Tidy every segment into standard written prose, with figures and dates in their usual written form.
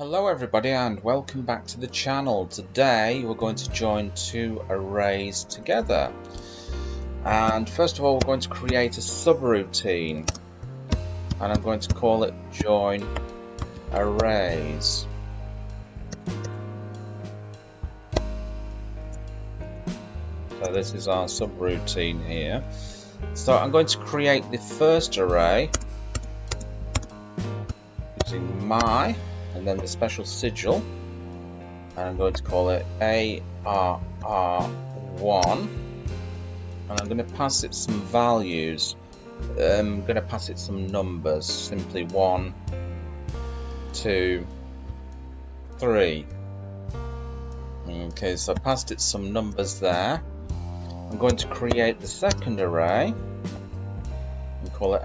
Hello everybody and welcome back to the channel. Today we're going to join two arrays together, and first of all we're going to create a subroutine, and I'm going to call it join arrays. So this is our subroutine here. So I'm going to create the first array using my and then the special sigil, and I'm going to call it ARR1, and I'm going to pass it some values. I'm going to pass it some numbers, simply 1, 2, 3. Okay, so I passed it some numbers there. I'm going to create the second array and call it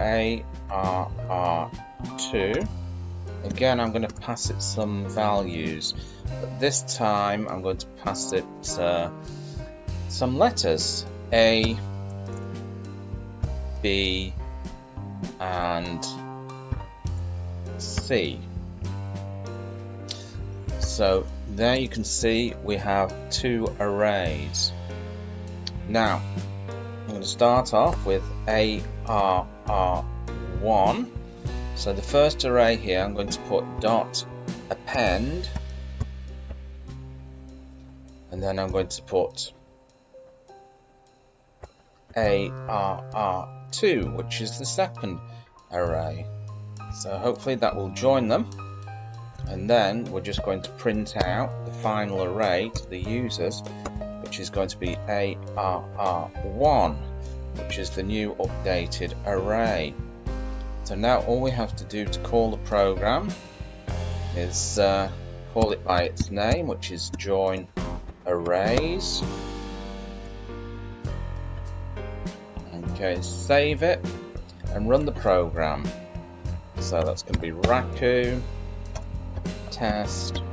ARR2. Again, I'm going to pass it some values, but this time I'm going to pass it some letters, A, B, and C. So there you can see we have two arrays. Now, I'm going to start off with ARR1. So the first array here, I'm going to put dot append, and then I'm going to put ARR2, which is the second array. So hopefully that will join them, and then we're just going to print out the final array to the users, which is going to be ARR1, which is the new updated array. So now all we have to do to call the program is call it by its name, which is join arrays. Okay, save it and run the program. So that's going to be Raku test.raku,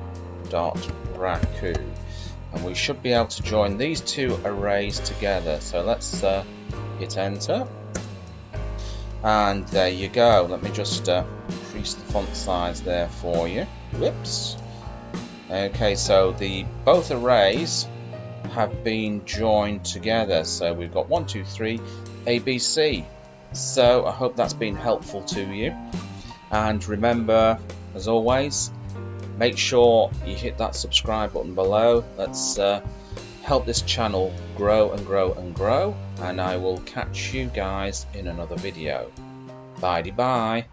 and we should be able to join these two arrays together. So let's hit enter. And there you go. Let me just increase the font size there for you. Whoops. Okay, so both arrays have been joined together. So we've got 1, 2, 3, ABC. So I hope that's been helpful to you. And remember, as always, make sure you hit that subscribe button below. Let's help this channel grow and grow and grow, and I will catch you guys in another video. Bye bye.